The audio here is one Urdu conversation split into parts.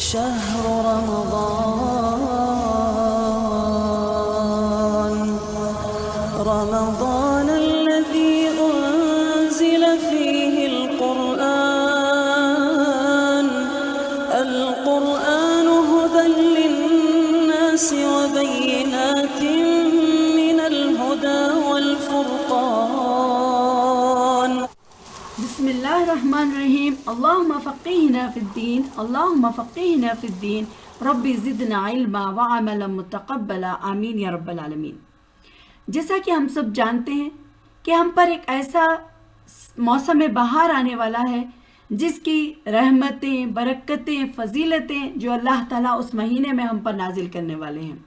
شهر رمضان الذي أنزل فيه القرآن هدى للناس وبينات من الهدى والفرقان. بسم اللہ الرحمن الرحیم. اللہم فقہنا فی الدین، اللہم فقہنا فی الدین، ربی زدنا علما وعملا متقبلا، آمین یا رب العالمین. جیسا کہ ہم سب جانتے ہیں کہ ہم پر ایک ایسا موسم بہار آنے والا ہے جس کی رحمتیں، برکتیں، فضیلتیں جو اللہ تعالیٰ اس مہینے میں ہم پر نازل کرنے والے ہیں.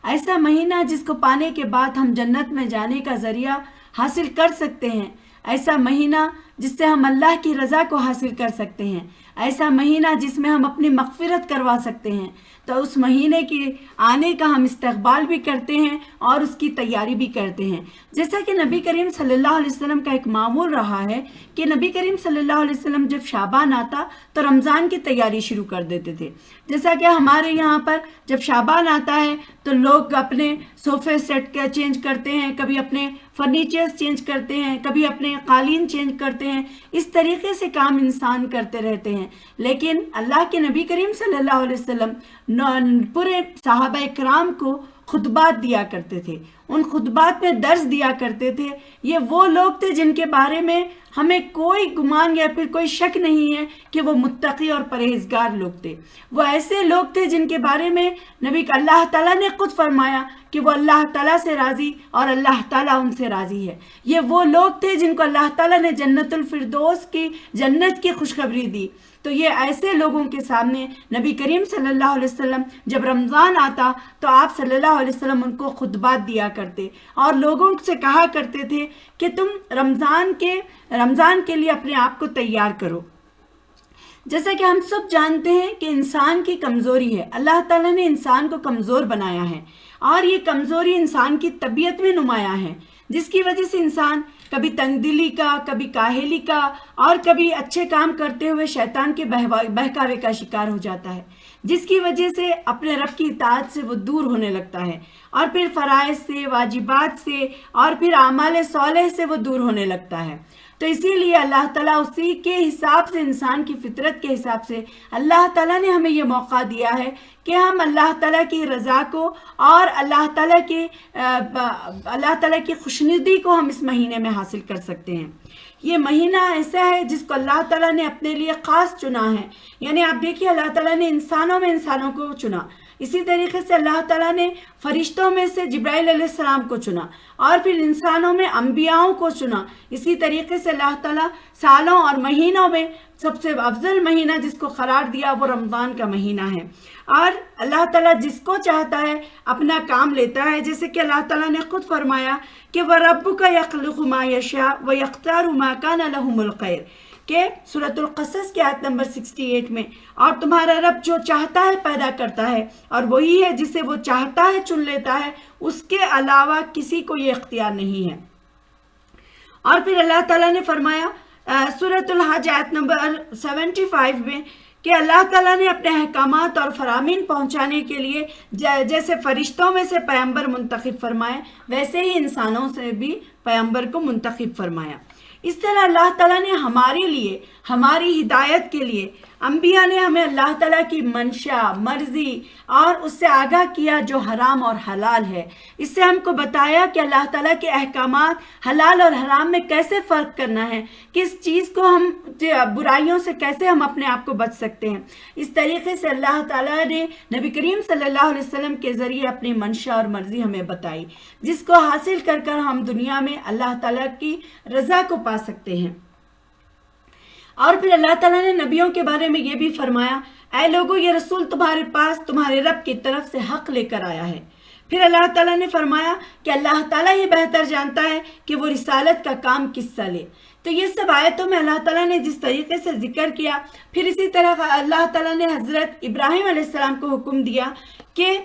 ایسا مہینہ جس کو پانے کے بعد ہم جنت میں جانے کا ذریعہ حاصل کر سکتے ہیں. ایسا مہینہ جس سے ہم اللہ کی رضا کو حاصل کر سکتے ہیں. ایسا مہینہ جس میں ہم اپنی مغفرت کروا سکتے ہیں. تو اس مہینے کے آنے کا ہم استقبال بھی کرتے ہیں اور اس کی تیاری بھی کرتے ہیں. جیسا کہ نبی کریم صلی اللہ علیہ وسلم کا ایک معمول رہا ہے کہ نبی کریم صلی اللہ علیہ وسلم جب شعبان آتا تو رمضان کی تیاری شروع کر دیتے تھے. جیسا کہ ہمارے یہاں پر جب شعبان آتا ہے تو لوگ اپنے صوفے سیٹ چینج کرتے ہیں، کبھی اپنے فرنیچرز چینج کرتے ہیں، کبھی اپنے قالین چینج کرتے ہیں. اس طریقے سے کام انسان کرتے رہتے ہیں. لیکن اللہ کے نبی کریم صلی اللہ علیہ وسلم پورے صحابہ اکرام کو خطبات دیا کرتے تھے. ان خطبات میں درس دیا کرتے تھے. یہ وہ لوگ تھے جن کے بارے میں ہمیں کوئی گمان یا پھر کوئی شک نہیں ہے کہ وہ متقی اور پرہیزگار لوگ تھے. وہ ایسے لوگ تھے جن کے بارے میں نبی اللہ تعالیٰ نے خود فرمایا کہ وہ اللہ تعالیٰ سے راضی اور اللہ تعالیٰ ان سے راضی ہے. یہ وہ لوگ تھے جن کو اللہ تعالیٰ نے جنت الفردوس کی جنت کی خوشخبری دی. تو یہ ایسے لوگوں کے سامنے نبی کریم صلی اللہ علیہ وسلم جب رمضان آتا تو آپ صلی اللہ علیہ وسلم ان کو خطبات دیا کرتے اور لوگوں سے کہا کرتے تھے کہ تم رمضان کے لیے اپنے آپ کو تیار کرو. جیسا کہ ہم سب جانتے ہیں کہ انسان کی کمزوری ہے. اللہ تعالیٰ نے انسان کو کمزور بنایا ہے اور یہ کمزوری انسان کی طبیعت میں نمایاں ہے، جس کی وجہ سے انسان کبھی تنگ دلی کا، کبھی کاہلی کا اور کبھی اچھے کام کرتے ہوئے شیطان کے بہکاوے کا شکار ہو جاتا ہے، جس کی وجہ سے اپنے رب کی اطاعت سے وہ دور ہونے لگتا ہے اور پھر فرائض سے، واجبات سے اور پھر اعمال صالح سے وہ دور ہونے لگتا ہے. تو اسی لیے اللہ تعالیٰ اسی کے حساب سے، انسان کی فطرت کے حساب سے اللہ تعالیٰ نے ہمیں یہ موقع دیا ہے کہ ہم اللہ تعالیٰ کی رضا کو اور اللہ تعالیٰ کی خوشنودی کو ہم اس مہینے میں حاصل کر سکتے ہیں. یہ مہینہ ایسا ہے جس کو اللہ تعالیٰ نے اپنے لیے خاص چنا ہے. یعنی آپ دیکھیے اللہ تعالیٰ نے انسانوں کو چنا. اسی طریقے سے اللہ تعالیٰ نے فرشتوں میں سے جبرائیل علیہ السلام کو چنا اور پھر انسانوں میں انبیاؤں کو چنا. اسی طریقے سے اللہ تعالیٰ سالوں اور مہینوں میں سب سے افضل مہینہ جس کو قرار دیا وہ رمضان کا مہینہ ہے. اور اللہ تعالیٰ جس کو چاہتا ہے اپنا کام لیتا ہے. جیسے کہ اللہ تعالیٰ نے خود فرمایا کہ وَرَبُّكَ يَخْلُقُ مَا يَشَاءُ وَيَخْتَارُ مَا كَانَ لَهُمُ الْخَيْرُ کہ سورۃ القصص کی آیت نمبر 68 میں، اور تمہارا رب جو چاہتا ہے پیدا کرتا ہے اور وہی ہے جسے وہ چاہتا ہے چن لیتا ہے، اس کے علاوہ کسی کو یہ اختیار نہیں ہے. اور پھر اللہ تعالیٰ نے فرمایا سورۃ الحج آیت نمبر 75 میں کہ اللہ تعالیٰ نے اپنے احکامات اور فرامین پہنچانے کے لیے جیسے فرشتوں میں سے پیغمبر منتخب فرمائے، ویسے ہی انسانوں سے بھی پیغمبر کو منتخب فرمایا. اس طرح اللہ تعالیٰ نے ہمارے لیے، ہماری ہدایت کے لیے انبیاء نے ہمیں اللہ تعالیٰ کی منشا، مرضی اور اس سے آگاہ کیا جو حرام اور حلال ہے. اس سے ہم کو بتایا کہ اللہ تعالیٰ کے احکامات حلال اور حرام میں کیسے فرق کرنا ہے، کس چیز کو ہم برائیوں سے کیسے ہم اپنے آپ کو بچ سکتے ہیں. اس طریقے سے اللہ تعالیٰ نے نبی کریم صلی اللہ علیہ وسلم کے ذریعے اپنی منشا اور مرضی ہمیں بتائی، جس کو حاصل کر ہم دنیا میں اللہ تعالیٰ کی رضا کو پا سکتے ہیں. اور پھر اللہ تعالیٰ نے نبیوں کے بارے میں یہ بھی فرمایا، اے لوگو یہ رسول تمہارے پاس تمہارے رب کی طرف سے حق لے کر آیا ہے. پھر اللہ تعالیٰ نے فرمایا کہ اللہ تعالیٰ ہی بہتر جانتا ہے کہ وہ رسالت کا کام کس سے لے. تو یہ سب آیتوں میں اللہ تعالیٰ نے جس طریقے سے ذکر کیا، پھر اسی طرح اللہ تعالیٰ نے حضرت ابراہیم علیہ السلام کو حکم دیا کہ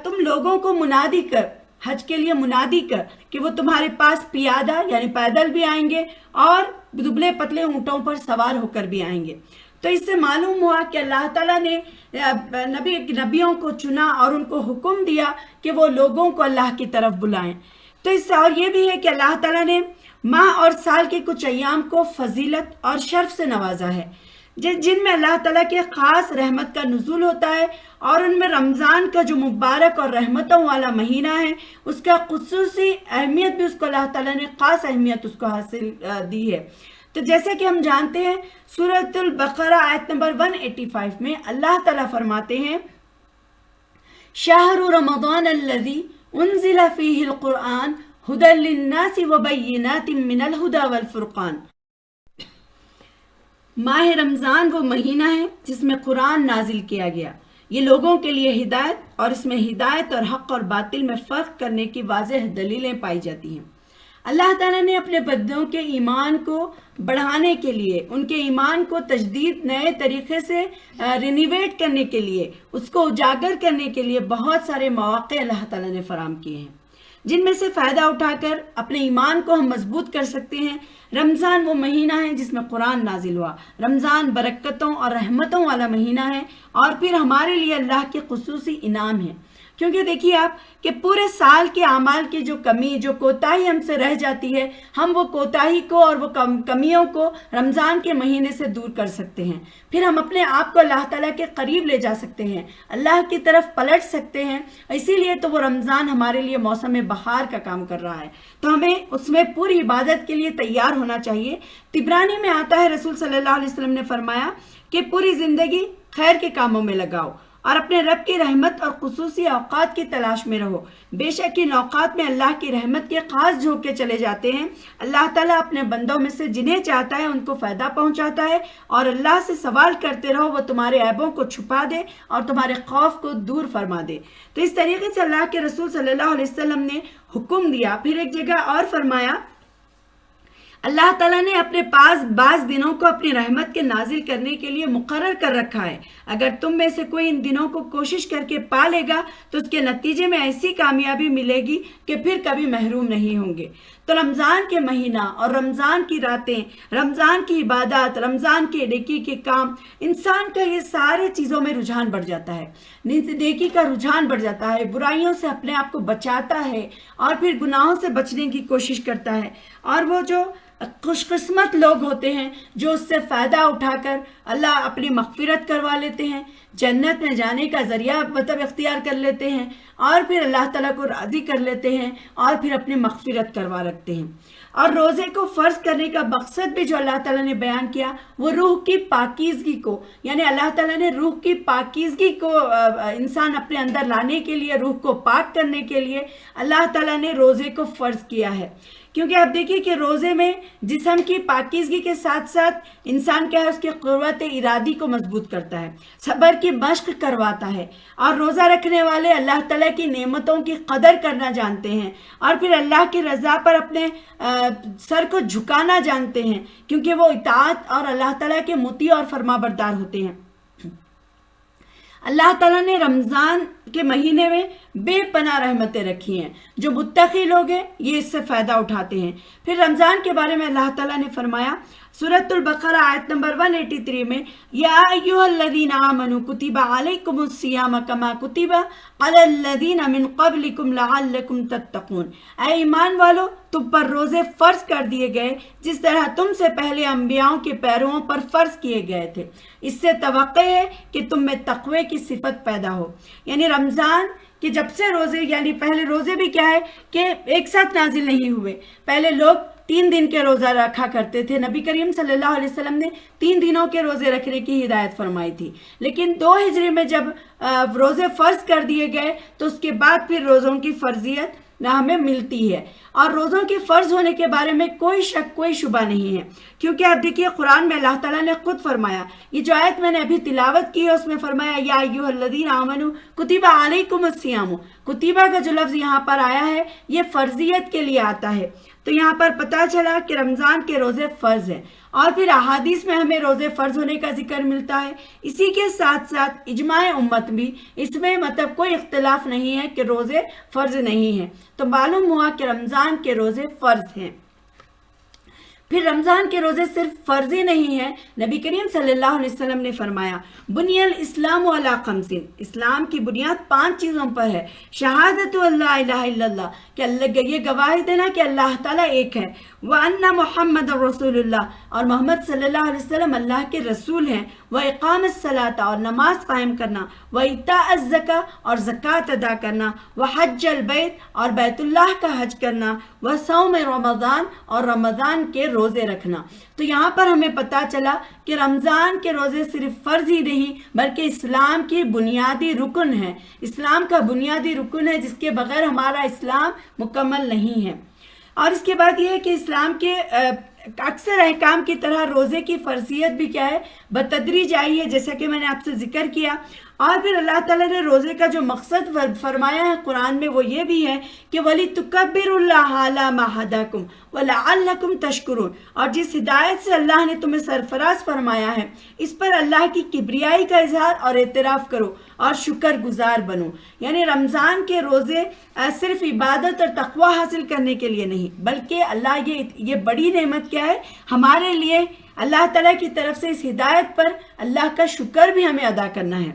تم لوگوں کو منادی کر، حج کے لیے منادی کر کہ وہ تمہارے پاس پیادہ یعنی پیدل بھی آئیں گے اور دبلے پتلے اونٹوں پر سوار ہو کر بھی آئیں گے. تو اس سے معلوم ہوا کہ اللہ تعالیٰ نے نبیوں کو چنا اور ان کو حکم دیا کہ وہ لوگوں کو اللہ کی طرف بلائیں۔ تو اس سے اور یہ بھی ہے کہ اللہ تعالیٰ نے ماہ اور سال کے کچھ ایام کو فضیلت اور شرف سے نوازا ہے، جن میں اللہ تعالیٰ کے خاص رحمت کا نزول ہوتا ہے، اور ان میں رمضان کا جو مبارک اور رحمتوں والا مہینہ ہے اس کا خصوصی اہمیت بھی اس کو اللہ تعالیٰ نے خاص اہمیت اس کو حاصل دی ہے۔ تو جیسے کہ ہم جانتے ہیں سورۃ البقرہ آیت نمبر 185 میں اللہ تعالیٰ فرماتے ہیں شہر رمضان الذی انزل فیہ القرآن ھدی للناس وبینات من الھدی والفرقان، ماہ رمضان وہ مہینہ ہے جس میں قرآن نازل کیا گیا، یہ لوگوں کے لیے ہدایت اور اس میں ہدایت اور حق اور باطل میں فرق کرنے کی واضح دلیلیں پائی جاتی ہیں۔ اللہ تعالیٰ نے اپنے بندوں کے ایمان کو بڑھانے کے لیے، ان کے ایمان کو تجدید نئے طریقے سے رینیویٹ کرنے کے لیے، اس کو اجاگر کرنے کے لیے بہت سارے مواقع اللہ تعالیٰ نے فراہم کیے ہیں، جن میں سے فائدہ اٹھا کر اپنے ایمان کو ہم مضبوط کر سکتے ہیں۔ رمضان وہ مہینہ ہے جس میں قرآن نازل ہوا، رمضان برکتوں اور رحمتوں والا مہینہ ہے، اور پھر ہمارے لیے اللہ کے خصوصی انعام ہے، کیونکہ دیکھیے آپ کہ پورے سال کے اعمال کی جو کمی، جو کوتاہی ہم سے رہ جاتی ہے، ہم وہ کوتاہی کو اور وہ کمیوں کو رمضان کے مہینے سے دور کر سکتے ہیں، پھر ہم اپنے آپ کو اللہ تعالیٰ کے قریب لے جا سکتے ہیں، اللہ کی طرف پلٹ سکتے ہیں۔ اسی لیے تو وہ رمضان ہمارے لیے موسم بہار کا کام کر رہا ہے، تو ہمیں اس میں پوری عبادت کے لیے تیار ہونا چاہیے۔ طبرانی میں آتا ہے رسول صلی اللہ علیہ وسلم نے فرمایا کہ پوری زندگی خیر کے کاموں میں لگاؤ اور اپنے رب کی رحمت اور خصوصی اوقات کی تلاش میں رہو، بے شک ان اوقات میں اللہ کی رحمت کے خاص جھونکے چلے جاتے ہیں۔ اللہ تعالیٰ اپنے بندوں میں سے جنہیں چاہتا ہے ان کو فائدہ پہنچاتا ہے، اور اللہ سے سوال کرتے رہو، وہ تمہارے عیبوں کو چھپا دے اور تمہارے خوف کو دور فرما دے۔ تو اس طریقے سے اللہ کے رسول صلی اللہ علیہ وسلم نے حکم دیا۔ پھر ایک جگہ اور فرمایا اللہ تعالیٰ نے اپنے پاس بعض دنوں کو اپنی رحمت کے نازل کرنے کے لیے مقرر کر رکھا ہے، اگر تم میں سے کوئی ان دنوں کو کوشش کر کے پا لے گا تو اس کے نتیجے میں ایسی کامیابی ملے گی کہ پھر کبھی محروم نہیں ہوں گے۔ تو رمضان کے مہینہ اور رمضان کی راتیں، رمضان کی عبادات، رمضان کے نیکی کے کام، انسان کا یہ سارے چیزوں میں رجحان بڑھ جاتا ہے، نیکی کا رجحان بڑھ جاتا ہے، برائیوں سے اپنے آپ کو بچاتا ہے اور پھر گناہوں سے بچنے کی کوشش کرتا ہے۔ اور وہ جو خوش قسمت لوگ ہوتے ہیں جو اس سے فائدہ اٹھا کر اللہ اپنی مغفرت کروا لیتے ہیں، جنت میں جانے کا ذریعہ اختیار کر لیتے ہیں، اور پھر اللہ تعالیٰ کو راضی کر لیتے ہیں، اور پھر اپنی مغفرت کروا رکھتے ہیں۔ اور روزے کو فرض کرنے کا مقصد بھی جو اللہ تعالیٰ نے بیان کیا وہ روح کی پاکیزگی کو، یعنی اللہ تعالیٰ نے روح کی پاکیزگی کو انسان اپنے اندر لانے کے لیے، روح کو پاک کرنے کے لیے اللہ تعالیٰ نے روزے کو فرض کیا ہے۔ کیونکہ آپ دیکھیے کہ روزے میں جسم کی پاکیزگی کے ساتھ ساتھ انسان کیا ہے، اس کی قوت ارادی کو مضبوط کرتا ہے، صبر کی مشق کرواتا ہے، اور روزہ رکھنے والے اللہ تعالیٰ کی نعمتوں کی قدر کرنا جانتے ہیں، اور پھر اللہ کی رضا پر اپنے سر کو جھکانا جانتے ہیں، کیونکہ وہ اطاعت اور اللہ تعالیٰ کے مطیع اور فرما بردار ہوتے ہیں۔ اللہ تعالیٰ نے رمضان کے مہینے میں بے پناہ رحمتیں رکھی ہیں، جو متقی لوگ ہیں یہ اس سے فائدہ اٹھاتے ہیں۔ پھر رمضان کے بارے میں اللہ تعالیٰ نے فرمایا سورۃ البقرہ آیت نمبر 183 میں، یا ایھا الذین آمنوا کتب علیکم الصیام کما کتب علی الذین من قبلکم لعلکم تتقون، اے ایمان والو تم پر روزے فرض کر دیے گئے جس طرح تم سے پہلے انبیاؤں کے پیرووں پر فرض کیے گئے تھے، اس سے توقع ہے کہ تم میں تقوی کی صفت پیدا ہو۔ یعنی رمضان کہ جب سے روزے، یعنی پہلے روزے بھی کیا ہے کہ ایک ساتھ نازل نہیں ہوئے، پہلے لوگ 3 دن کے روزہ رکھا کرتے تھے، نبی کریم صلی اللہ علیہ وسلم نے 3 دنوں کے روزے رکھنے کی ہدایت فرمائی تھی، لیکن 2 ہجری میں جب روزے فرض کر دیے گئے تو اس کے بعد پھر روزوں کی فرضیت ہمیں ملتی ہے، اور روزوں کے فرض ہونے کے بارے میں کوئی شک کوئی شبہ نہیں ہے، کیونکہ آپ دیکھیے قرآن میں اللہ تعالیٰ نے خود فرمایا، یہ جو آیت میں نے ابھی تلاوت کی ہے اس میں فرمایا یا ایھا الذین آمنوا کتب علیکم الصیام، کتبہ کا جو لفظ یہاں پر آیا ہے یہ فرضیت کے لیے آتا ہے، تو یہاں پر پتہ چلا کہ رمضان کے روزے فرض ہیں، اور پھر احادیث میں ہمیں روزے فرض ہونے کا ذکر ملتا ہے، اسی کے ساتھ ساتھ اجماع امت بھی، اس میں مطلب کوئی اختلاف نہیں ہے کہ روزے فرض نہیں ہیں، تو معلوم ہوا کہ رمضان کے روزے فرض ہیں۔ پھر رمضان کے روزے صرف فرضی نہیں ہیں، نبی کریم صلی اللہ علیہ وسلم نے فرمایا بنی الاسلام علی خمسین، اسلام کی بنیاد 5 چیزوں پر ہے۔ شہادت اللہ الہ الا اللہ، کہ اللہ یہ گواہی دینا کہ اللہ تعالیٰ ایک ہے، وَأَنَّ محمد رسول اللہ، اور محمد صلی اللہ علیہ وسلم اللہ کے رسول ہیں، وَإِقَامَ الصَّلَاةَ، اور نماز قائم کرنا، وَإِيتَاءَ الزَّكَاةَ، اور زکوٰۃ ادا کرنا، وَحَجَّ الْبَيْتِ، اور بیت اللہ کا حج کرنا، وَصَوْمِ رمضان، اور رمضان کے روزے رکھنا۔ تو یہاں پر ہمیں پتہ چلا کہ رمضان کے روزے صرف فرض ہی نہیں بلکہ اسلام کی بنیادی رکن ہے، اسلام کا بنیادی رکن ہے جس کے بغیر ہمارا اسلام مکمل نہیں ہے۔ اور اس کے بعد یہ ہے کہ اسلام کے اکثر احکام کی طرح روزے کی فرضیت بھی کیا ہے، بتدریج آئی ہے، جیسا کہ میں نے آپ سے ذکر کیا۔ اور پھر اللہ تعالیٰ نے روزے کا جو مقصد فرمایا ہے قرآن میں وہ یہ بھی ہے کہ وَلِتُكَبِّرُوا اللَّهَ عَلَىٰ مَا هَدَاكُمْ وَلَعَلَّكُمْ تَشْكُرُونَ، اور جس ہدایت سے اللہ نے تمہیں سرفراز فرمایا ہے اس پر اللہ کی کبریائی کا اظہار اور اعتراف کرو اور شکر گزار بنو۔ یعنی رمضان کے روزے صرف عبادت اور تقوی حاصل کرنے کے لیے نہیں بلکہ اللہ یہ بڑی نعمت کیا ہے ہمارے لیے، اللہ تعالیٰ کی طرف سے اس ہدایت پر اللہ کا شکر بھی ہمیں ادا کرنا ہے۔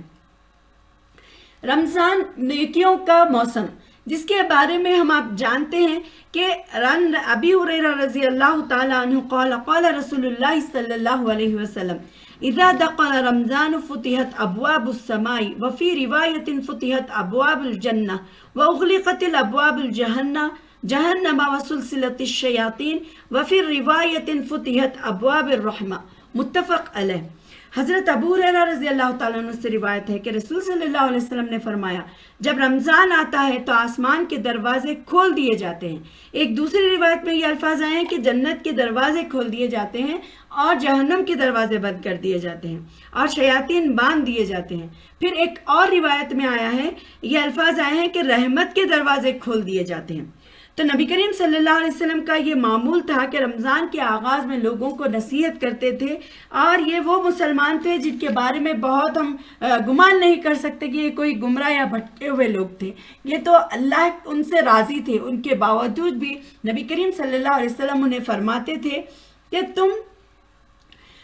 رمضان نیکیوں کا موسم، جس کے بارے میں ہم آپ جانتے ہیں کہ ابی ہریرہ رضی اللہ تعالیٰ عنہ قال قال رسول اللہ صلی اللہ علیہ وسلم اذا دخل رمضان فتحت ابواب السماء وفي روایت فتحت ابواب الجنہ واغلقت الابواب جہنم وسلسلت الشیاطین وفي روایت فتحت ابواب الرحمہ، متفق علیہ۔ حضرت ابو ہریرہ رضی اللہ تعالیٰ عنہ سے روایت ہے کہ رسول صلی اللہ علیہ وسلم نے فرمایا جب رمضان آتا ہے تو آسمان کے دروازے کھول دیے جاتے ہیں۔ ایک دوسری روایت میں یہ الفاظ آئے ہیں کہ جنت کے دروازے کھول دیے جاتے ہیں اور جہنم کے دروازے بند کر دیے جاتے ہیں اور شیاطین باندھ دیے جاتے ہیں۔ پھر ایک اور روایت میں آیا ہے، یہ الفاظ آئے ہیں کہ رحمت کے دروازے کھول دیے جاتے ہیں۔ تو نبی کریم صلی اللہ علیہ وسلم کا یہ معمول تھا کہ رمضان کے آغاز میں لوگوں کو نصیحت کرتے تھے، اور یہ وہ مسلمان تھے جن کے بارے میں بہت ہم گمان نہیں کر سکتے کہ یہ کوئی گمراہ یا بھٹکے ہوئے لوگ تھے۔ یہ تو اللہ ان سے راضی تھے، ان کے باوجود بھی نبی کریم صلی اللہ علیہ وسلم انہیں فرماتے تھے کہ تم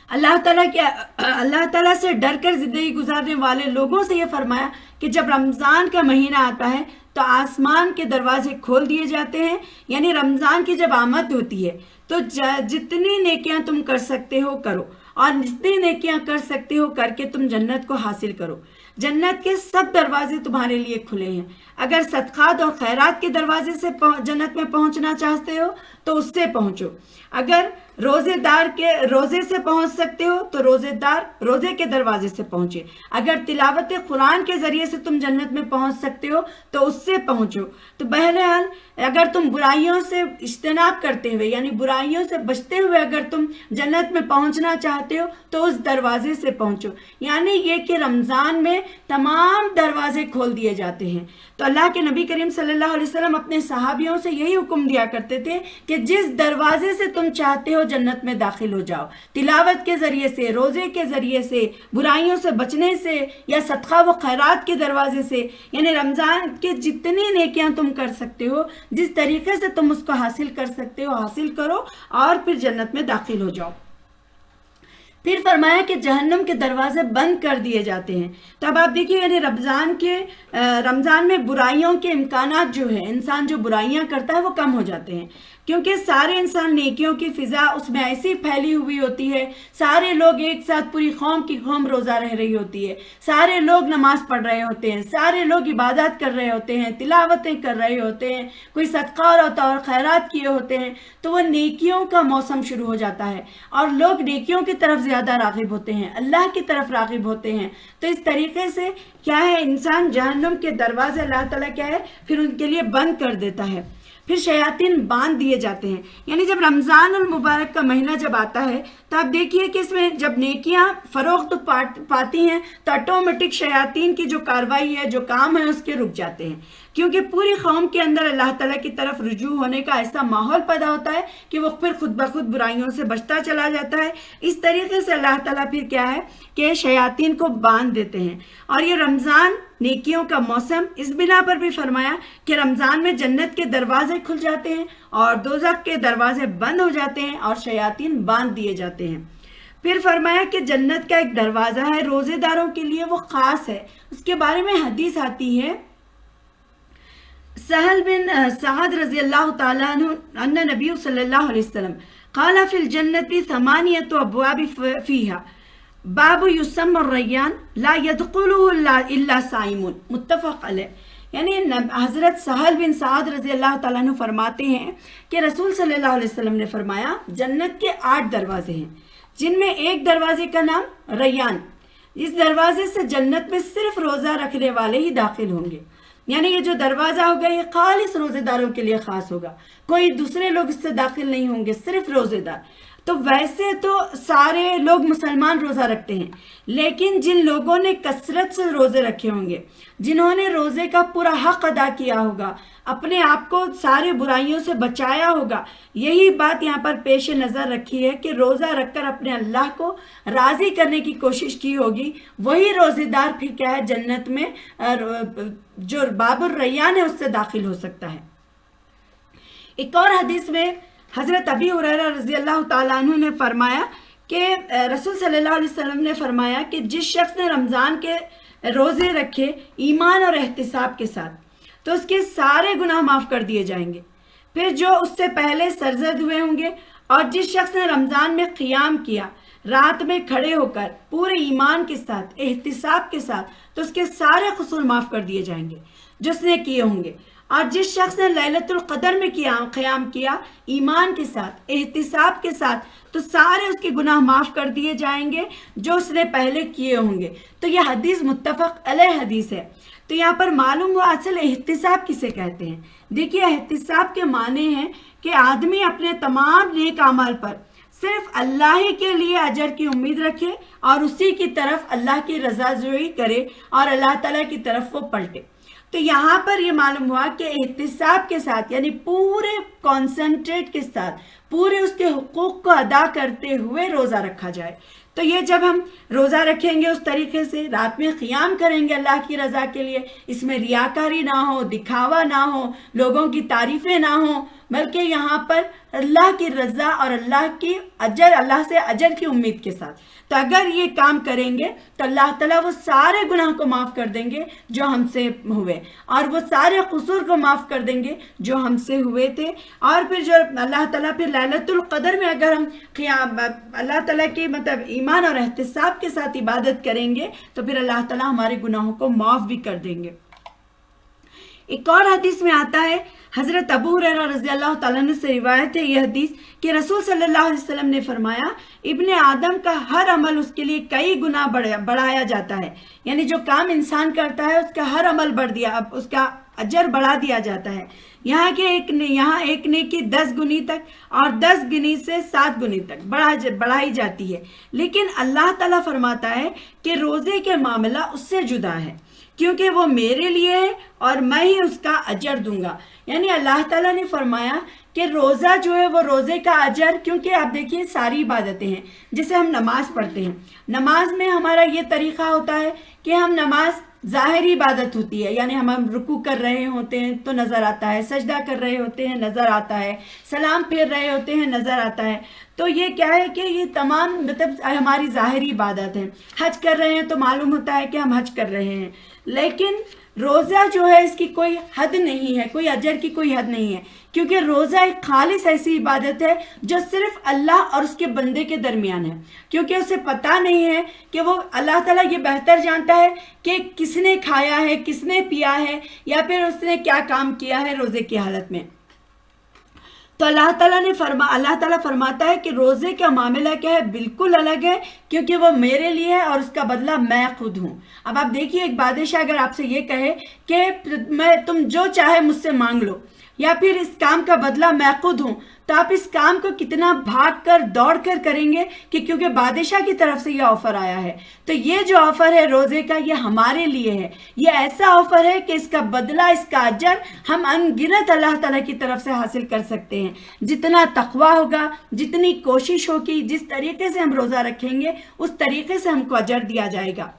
اللہ تعالیٰ سے ڈر کر زندگی گزارنے والے لوگوں سے یہ فرمایا کہ جب رمضان کا مہینہ آتا ہے تو آسمان کے دروازے کھول دیے جاتے ہیں، یعنی رمضان کی جب آمد ہوتی ہے تو جتنی نیکیاں تم کر سکتے ہو کرو، اور جتنی نیکیاں کر سکتے ہو کر کے تم جنت کو حاصل کرو۔ جنت کے سب دروازے تمہارے لیے کھلے ہیں، اگر صدقات اور خیرات کے دروازے سے جنت میں پہنچنا چاہتے ہو تو اس سے پہنچو، اگر روزے دار کے روزے سے پہنچ سکتے ہو تو روزے کے دروازے سے پہنچے، اگر تلاوت قرآن کے ذریعے سے تم جنت میں پہنچ سکتے ہو تو اس سے پہنچو۔ تو بہرحال اگر تم برائیوں سے اجتناب کرتے ہوئے یعنی برائیوں سے بچتے ہوئے اگر تم جنت میں پہنچنا چاہتے ہو تو اس دروازے سے پہنچو، یعنی یہ کہ رمضان میں تمام دروازے کھول دیے جاتے ہیں۔ تو اللہ کے نبی کریم صلی اللہ علیہ وسلم اپنے صحابیوں سے یہی حکم دیا کرتے تھے کہ جس دروازے سے تم چاہتے ہو جنت میں داخل ہو جاؤ، تلاوت کے ذریعے سے، روزے کے ذریعے سے، برائیوں سے بچنے سے، یا صدقہ و خیرات کے دروازے سے، یعنی رمضان کے جتنی نیکیاں تم کر سکتے ہو، جس طریقے سے تم اس کو حاصل کر سکتے ہو حاصل کرو اور پھر جنت میں داخل ہو جاؤ۔ پھر فرمایا کہ جہنم کے دروازے بند کر دیے جاتے ہیں۔ تو اب آپ دیکھیے یعنی رمضان میں برائیوں کے امکانات جو ہے، انسان جو برائیاں کرتا ہے وہ کم ہو جاتے ہیں، کیونکہ سارے انسان نیکیوں کی فضا اس میں ایسی پھیلی ہوئی ہوتی ہے، سارے لوگ ایک ساتھ پوری قوم کی قوم روزہ رہ رہی ہوتی ہے، سارے لوگ نماز پڑھ رہے ہوتے ہیں، سارے لوگ عبادات کر رہے ہوتے ہیں، تلاوتیں کر رہے ہوتے ہیں، کوئی صدقہ اور خیرات کیے ہوتے ہیں، تو وہ نیکیوں کا موسم شروع ہو جاتا ہے اور لوگ نیکیوں کی طرف زیادہ راغب ہوتے ہیں، اللہ کی طرف راغب ہوتے ہیں۔ تو اس طریقے سے کیا ہے، انسان جہنم کے دروازے اللہ تعالیٰ کیا ہے پھر ان کے لیے بند کر دیتا ہے۔ پھر شیاطین باندھ دیے جاتے ہیں، یعنی جب رمضان المبارک کا مہینہ جب آتا ہے تو آپ دیکھیے کہ اس میں جب نیکیاں فروغ پاتی ہیں تو آٹومیٹک شیاطین کی جو کاروائی ہے، جو کام ہے، اس کے رک جاتے ہیں۔ کیونکہ پوری قوم کے اندر اللہ تعالیٰ کی طرف رجوع ہونے کا ایسا ماحول پیدا ہوتا ہے کہ وہ پھر خود بخود برائیوں سے بچتا چلا جاتا ہے۔ اس طریقے سے اللہ تعالیٰ پھر کیا ہے کہ شیاطین کو باندھ دیتے ہیں۔ اور یہ رمضان نیکیوں کا موسم، اس بنا پر بھی فرمایا کہ رمضان میں جنت کے دروازے کھل جاتے ہیں اور دوزخ کے دروازے بند ہو جاتے ہیں اور شیاطین باندھ دیے جاتے ہیں۔ پھر فرمایا کہ جنت کا ایک دروازہ ہے روزے داروں کے لیے، وہ خاص ہے۔ اس کے بارے میں حدیث آتی ہے، سہل بن سعد رضی اللہ تعالیٰ عنہ ان نبی صلی اللہ علیہ وسلم قال فی الجنت ثمانیۃ ابواب فیہا باب یسمى الریان لا يدخلہ الا صائمون، متفق علیہ۔ یعنی حضرت سہل بن سعد رضی اللہ تعالیٰ عنہ فرماتے ہیں کہ رسول صلی اللہ علیہ وسلم نے فرمایا جنت کے 8 دروازے ہیں، جن میں ایک دروازے کا نام ریان، اس دروازے سے جنت میں صرف روزہ رکھنے والے ہی داخل ہوں گے۔ یعنی یہ جو دروازہ ہوگا یہ خالص روزے داروں کے لیے خاص ہوگا، کوئی دوسرے لوگ اس سے داخل نہیں ہوں گے، صرف روزے دار۔ تو ویسے تو سارے لوگ مسلمان روزہ رکھتے ہیں، لیکن جن لوگوں نے کثرت سے روزے رکھے ہوں گے، جنہوں نے روزے کا پورا حق ادا کیا ہوگا، اپنے آپ کو سارے برائیوں سے بچایا ہوگا، یہی بات یہاں پر پیش نظر رکھی ہے کہ روزہ رکھ کر اپنے اللہ کو راضی کرنے کی کوشش کی ہوگی، وہی روزے دار پھر کیا ہے جنت میں جو باب الریان ہے اس سے داخل ہو سکتا ہے۔ ایک اور حدیث میں حضرت ابی ہریرہ رضی اللہ تعالیٰ عنہ نے فرمایا کہ رسول صلی اللہ علیہ وسلم نے فرمایا کہ جس شخص نے رمضان کے روزے رکھے ایمان اور احتساب کے ساتھ تو اس کے سارے گناہ معاف کر دیے جائیں گے، پھر جو اس سے پہلے سرزد ہوئے ہوں گے، اور جس شخص نے رمضان میں قیام کیا رات میں کھڑے ہو کر پورے ایمان کے ساتھ احتساب کے ساتھ تو اس کے سارے قصور معاف کر دیے جائیں گے جو اس نے کیے ہوں گے، اور جس شخص نے لیلۃ القدر میں قیام کیا ایمان کے ساتھ احتساب کے ساتھ تو سارے اس کے گناہ معاف کر دیے جائیں گے جو اس نے پہلے کیے ہوں گے۔ تو یہ حدیث متفق علیہ حدیث ہے۔ تو یہاں پر معلوم ہوا اصل احتساب کسے کہتے ہیں۔ دیکھیے احتساب کے معنی ہیں کہ آدمی اپنے تمام نیک اعمال پر صرف اللہ ہی کے لیے اجر کی امید رکھے اور اسی کی طرف اللہ کی رضا جوئی کرے اور اللہ تعالیٰ کی طرف وہ پلٹے۔ تو یہاں پر یہ معلوم ہوا کہ احتساب کے ساتھ یعنی پورے کانسنٹریٹ کے ساتھ پورے اس کے حقوق کو ادا کرتے ہوئے روزہ رکھا جائے۔ تو یہ جب ہم روزہ رکھیں گے اس طریقے سے، رات میں قیام کریں گے اللہ کی رضا کے لیے، اس میں ریاکاری نہ ہو، دکھاوا نہ ہو، لوگوں کی تعریفیں نہ ہوں، بلکہ یہاں پر اللہ کی رضا اور اللہ سے اجر کی امید کے ساتھ، تو اگر یہ کام کریں گے تو اللہ تعالیٰ وہ سارے گناہ کو معاف کر دیں گے جو ہم سے ہوئے، اور وہ سارے قصور کو معاف کر دیں گے جو ہم سے ہوئے تھے۔ اور پھر جو اللہ تعالیٰ پھر لیلۃ القدر میں اگر ہم اللہ تعالیٰ کی ایمان اور احتساب کے ساتھ عبادت کریں گے تو پھر اللہ تعالیٰ ہمارے گناہوں کو معاف بھی کر دیں گے۔ ایک اور حدیث میں آتا ہے، حضرت ابو ہریرہ رضی اللہ تعالیٰ عنہ سے روایت ہے یہ حدیث کہ رسول صلی اللہ علیہ وسلم نے فرمایا ابن آدم کا ہر عمل اس کے لیے کئی گنا بڑھایا جاتا ہے، یعنی جو کام انسان کرتا ہے اس کا ہر عمل اس کا اجر بڑھا دیا جاتا ہے، یہاں ایک نیکی 10 گنی تک اور 10 گنی سے 7 گنی تک بڑھائی جاتی ہے، لیکن اللہ تعالیٰ فرماتا ہے کہ روزے کے معاملہ اس سے جدا ہے کیونکہ وہ میرے لیے ہے اور میں ہی اس کا اجر دوں گا۔ یعنی اللہ تعالیٰ نے فرمایا کہ روزہ جو ہے وہ روزے کا اجر، کیونکہ آپ دیکھیے ساری عبادتیں ہیں، جیسے ہم نماز پڑھتے ہیں، نماز میں ہمارا یہ طریقہ ہوتا ہے کہ ہم نماز ظاہری عبادت ہوتی ہے، یعنی ہم رکوع کر رہے ہوتے ہیں تو نظر آتا ہے، سجدہ کر رہے ہوتے ہیں نظر آتا ہے، سلام پھیر رہے ہوتے ہیں نظر آتا ہے، تو یہ کیا ہے کہ یہ تمام ہماری ظاہری عبادت ہے۔ حج کر رہے ہیں تو معلوم ہوتا ہے کہ ہم حج کر رہے ہیں، لیکن روزہ جو ہے اس کی کوئی حد نہیں ہے، کوئی اجر کی کوئی حد نہیں ہے، کیونکہ روزہ ایک خالص ایسی عبادت ہے جو صرف اللہ اور اس کے بندے کے درمیان ہے، کیونکہ اسے پتہ نہیں ہے کہ وہ اللہ تعالیٰ یہ بہتر جانتا ہے کہ کس نے کھایا ہے، کس نے پیا ہے، یا پھر اس نے کیا کام کیا ہے روزے کی حالت میں۔ تو اللہ تعالیٰ فرماتا ہے کہ روزے کا معاملہ کیا ہے، بالکل الگ ہے، کیونکہ وہ میرے لیے ہے اور اس کا بدلہ میں خود ہوں۔ اب آپ دیکھیے ایک بادشاہ اگر آپ سے یہ کہے کہ تم جو چاہے مجھ سے مانگ لو، یا پھر اس کام کا بدلہ میں خود ہوں، تو آپ اس کام کو کتنا بھاگ کر دوڑ کر کریں گے کہ کیونکہ بادشاہ کی طرف سے یہ آفر آیا ہے۔ تو یہ جو آفر ہے روزے کا، یہ ہمارے لیے ہے، یہ ایسا آفر ہے کہ اس کا بدلہ، اس کا اجر ہم ان گنت اللہ تعالیٰ کی طرف سے حاصل کر سکتے ہیں۔ جتنا تقویٰ ہوگا، جتنی کوشش ہوگی، جس طریقے سے ہم روزہ رکھیں گے اس طریقے سے ہم کو اجر دیا جائے گا۔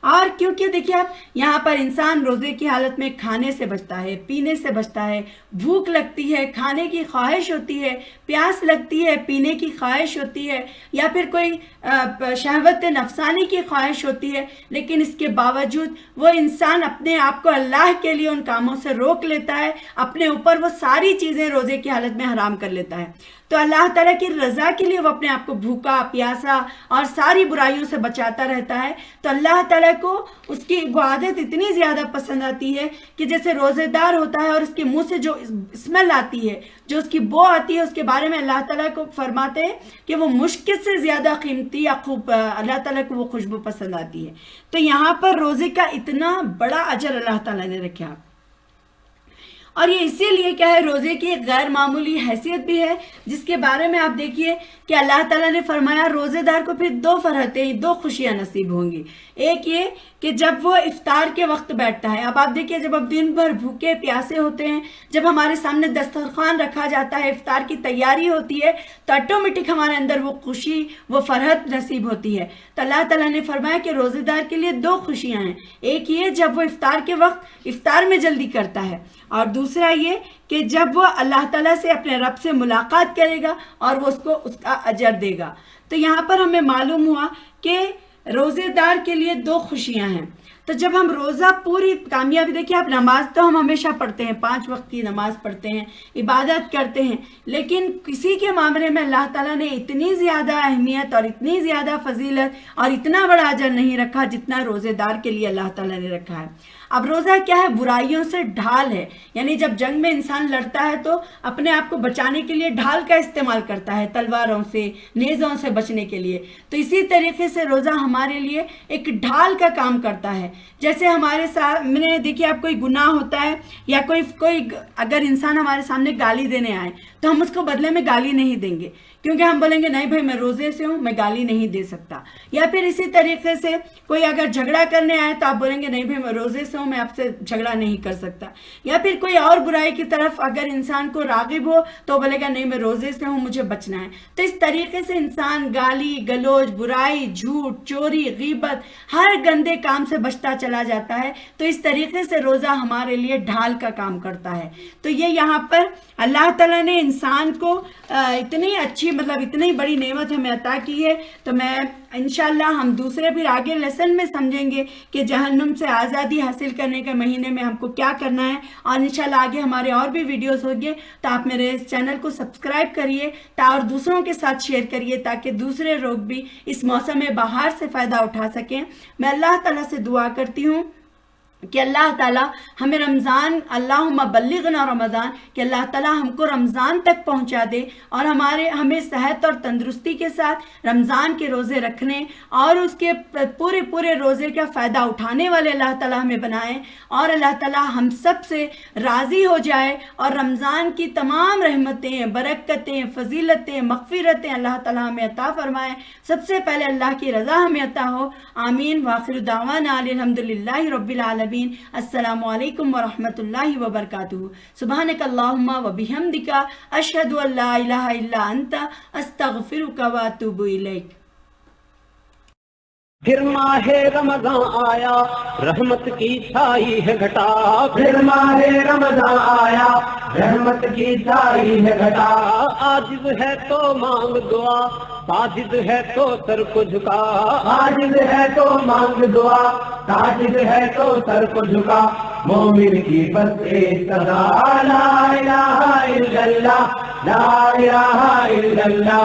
اور کیونکہ دیکھیے آپ یہاں پر انسان روزے کی حالت میں کھانے سے بچتا ہے، پینے سے بچتا ہے، بھوک لگتی ہے، کھانے کی خواہش ہوتی ہے، پیاس لگتی ہے، پینے کی خواہش ہوتی ہے، یا پھر کوئی شہوت نفسانی کی خواہش ہوتی ہے، لیکن اس کے باوجود وہ انسان اپنے آپ کو اللہ کے لیے ان کاموں سے روک لیتا ہے، اپنے اوپر وہ ساری چیزیں روزے کی حالت میں حرام کر لیتا ہے۔ تو اللہ تعالیٰ کی رضا کے لیے وہ اپنے آپ کو بھوکا پیاسا اور ساری برائیوں سے بچاتا رہتا ہے۔ تو اللہ تعالیٰ کو اس کی وہ عادت اتنی زیادہ پسند آتی ہے کہ جیسے روزے دار ہوتا ہے اور اس کے منہ سے جو اسمیل آتی ہے، جو اس کی بو آتی ہے، اس کے بارے میں اللہ تعالیٰ کو فرماتے ہیں کہ وہ مشکل سے زیادہ قیمتی یا خوب اللہ تعالیٰ کو وہ خوشبو پسند آتی ہے۔ تو یہاں پر روزے کا اتنا بڑا اجر اللہ تعالیٰ نے رکھا، اور یہ اسی لیے کیا ہے، روزے کی ایک غیر معمولی حیثیت بھی ہے، جس کے بارے میں آپ دیکھیے کہ اللہ تعالیٰ نے فرمایا روزے دار کو پھر 2 فرحتیں، 2 خوشیاں نصیب ہوں گی۔ ایک یہ کہ جب وہ افطار کے وقت بیٹھتا ہے، اب آپ دیکھیے جب اب دن بھر بھوکے پیاسے ہوتے ہیں، جب ہمارے سامنے دسترخوان رکھا جاتا ہے، افطار کی تیاری ہوتی ہے، تو آٹومیٹک ہمارے اندر وہ خوشی، وہ فرحت نصیب ہوتی ہے۔ تو اللہ تعالیٰ نے فرمایا کہ روزے دار کے لیے 2 خوشیاں ہیں۔ ایک یہ جب وہ افطار کے وقت افطار میں جلدی کرتا ہے، اور دوسرا یہ کہ جب وہ اللہ تعالیٰ سے اپنے رب سے ملاقات کرے گا اور وہ اس کو اس کا اجر دے گا۔ تو یہاں پر ہمیں معلوم ہوا کہ روزے دار کے لیے 2 خوشیاں ہیں۔ تو جب ہم روزہ پوری کامیابی، دیکھیے آپ نماز تو ہم ہمیشہ پڑھتے ہیں، 5 وقت کی نماز پڑھتے ہیں، عبادت کرتے ہیں، لیکن کسی کے معاملے میں اللہ تعالیٰ نے اتنی زیادہ اہمیت اور اتنی زیادہ فضیلت اور اتنا بڑا اجر نہیں رکھا جتنا روزے دار کے لیے اللہ تعالیٰ نے رکھا ہے۔ اب روزہ کیا ہے؟ برائیوں سے ڈھال ہے، یعنی جب جنگ میں انسان لڑتا ہے تو اپنے آپ کو بچانے کے لیے ڈھال کا استعمال کرتا ہے، تلواروں سے، نیزوں سے بچنے کے لیے۔ تو اسی طریقے سے روزہ ہمارے لیے ایک ڈھال کا کام کرتا ہے۔ جیسے ہمارے سامنے دیکھیے آپ کوئی گناہ ہوتا ہے، یا کوئی اگر انسان ہمارے سامنے گالی دینے آئے تو ہم اس کو بدلے میں گالی نہیں دیں گے، کیونکہ ہم بولیں گے نہیں بھائی میں روزے سے ہوں، میں گالی نہیں دے سکتا۔ یا پھر اسی طریقے سے کوئی اگر جھگڑا کرنے آئے تو آپ بولیں گے نہیں بھائی میں روزے سے ہوں، میں آپ سے جھگڑا نہیں کر سکتا۔ یا پھر کوئی اور برائی کی طرف اگر انسان کو راغب ہو تو بولے گا نہیں میں روزے سے ہوں، مجھے بچنا ہے۔ تو اس طریقے سے انسان گالی گلوچ، برائی، جھوٹ، چوری، غیبت، ہر گندے کام سے بچتا چلا جاتا ہے۔ تو اس طریقے سے روزہ ہمارے لیے ڈھال کا کام کرتا ہے۔ تو یہ یہاں پر اللہ تعالیٰ نے انسان کو اتنی اچھی اتنی بڑی نعمت ہمیں عطا کی ہے۔ تو میں انشاءاللہ ہم دوسرے پھر آگے لیسن میں سمجھیں گے کہ جہنم سے آزادی حاصل کرنے کے مہینے میں ہم کو کیا کرنا ہے، اور انشاءاللہ آگے ہمارے اور بھی ویڈیوز ہوں گے۔ تو آپ میرے اس چینل کو سبسکرائب کریے اور دوسروں کے ساتھ شیئر کریے تاکہ دوسرے لوگ بھی اس موسم بہار سے فائدہ اٹھا سکیں۔ میں اللہ تعالیٰ سے دعا کرتی ہوں کہ اللہ تعالیٰ ہمیں رمضان، اللہم بلغنا رمضان، کہ اللہ تعالیٰ ہم کو رمضان تک پہنچا دے اور ہمیں صحت اور تندرستی کے ساتھ رمضان کے روزے رکھنے اور اس کے پورے روزے کا فائدہ اٹھانے والے اللہ تعالیٰ ہمیں بنائیں، اور اللہ تعالیٰ ہم سب سے راضی ہو جائے اور رمضان کی تمام رحمتیں، برکتیں، فضیلتیں، مغفرتیں اللہ تعالیٰ ہمیں عطا فرمائیں۔ سب سے پہلے اللہ کی رضا ہمیں عطا ہو، آمین۔ وآخر دعوانا الحمدللہ رب العالمین۔ السلام علیکم ورحمۃ اللہ وبرکاتہ۔ سبحانک اللہم وبحمدک، اشہد ان لا الہ الا انت، استغفرک واتوب الیک۔ پھر ماہ رمضان آیا، رحمت کی چھائی ہے گھٹا، پھر ماہ رمضان آیا، رحمت کی چھائی ہے گھٹا۔ عاجز ہے تو مانگ دعا، ساجد ہے تو سر کو جھکا، عاجز ہے تو مانگ دعا، ساجد ہے تو سر کو جھکا۔ مومن کی بس ایک صدا، لا الہ الا اللہ، لا الہ الا اللہ۔